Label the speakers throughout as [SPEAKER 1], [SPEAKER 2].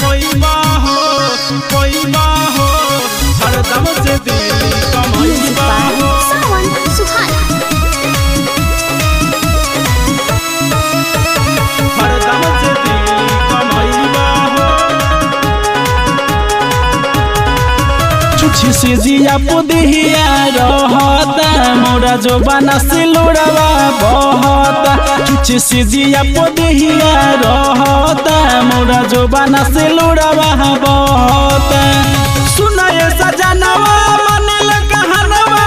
[SPEAKER 1] कोइबा हो हरदम से दिल कमाइबा हो हरदम से दिल कमाइबा हो छुछी से जिया पुदिया रहता मोरा जो बना से लोड़वा बहता छुछी से जिया पुदिया रहता मोरा जो बना से लोड़वा बहता सुनाए सजनवा मनल कहनवा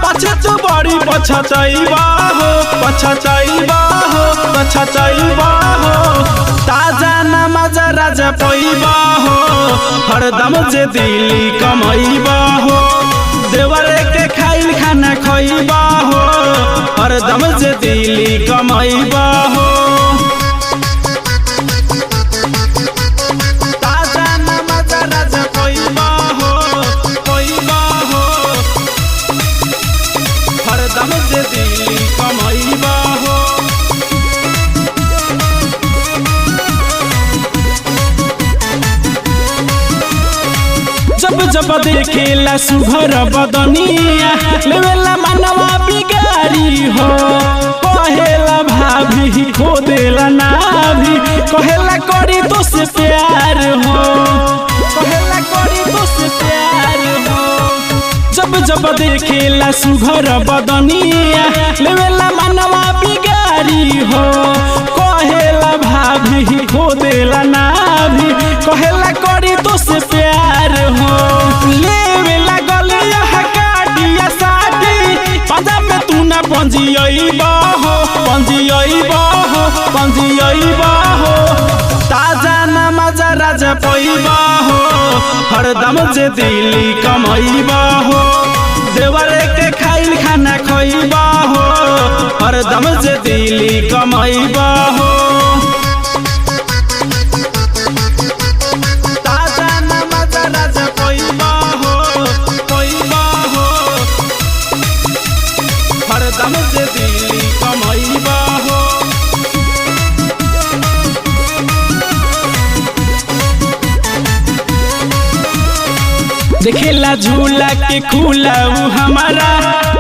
[SPEAKER 1] पछे तो बड़ी पछताइबा हो ताजा नमाज राजा पइबा हो हरदम जे दिली कमाइबा हो देवरे के खाइल खाना खइबा हो हरदम जे दिली कमाइबा हो ताजा नमाज राजा पइबा हो हरदम जे दिली कमाइबा हो जब देखेला सुघर बदनिया लेवेला मनवा बिगारी हो कहेला भाभी खो देला नाभी कहेला करी तो से प्यार हो कहेला करी तो से प्यार हो जब देखेला सुघर बदनिया लेवेला मनवा बिगारी हो कहेला भाभी खो देला नाभी कहेला करी तो से प्यार हो लेवे लागल यह काटिया साटी पाजा में तू ना पंजियइबा हो ताजा नमाज राजा पइबा हो हरदम जे दिली कमाइबा हो देवरे के खाइल खाना खइबा हो हरदम जे दिली कमाइबा हो हरदम से दिली कमाइबा हो देखेला झूला के खुला हमारा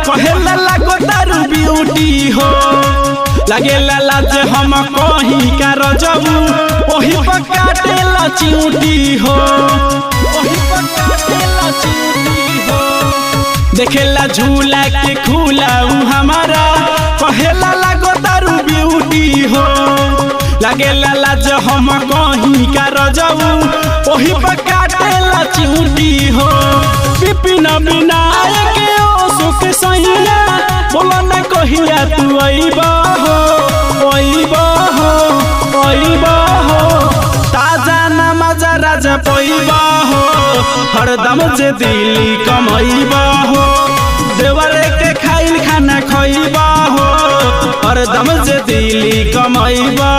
[SPEAKER 1] कहेला लागो दारू ब्यूटी हो लगेला लाज हम कहीं का रजबू ओही पर काटेला चिऊटी हो ओही पर काटेला चिऊटी हो देखेला झूला के खुला हमारा कहेला लागो दारू ब्यूटी हो लगेला लाज हम कहीं का रजबू ओही पर काटेला चिऊटी हो विपिन विनायक ओ सुख सैया बोला न कहिया तू अइबा हो ताजा नमाज राजा पइबा हो हरदम जे दिली कमाइबा हो देवरे के खाइल खाना खइबा हो हरदम जे दिली कमाइबा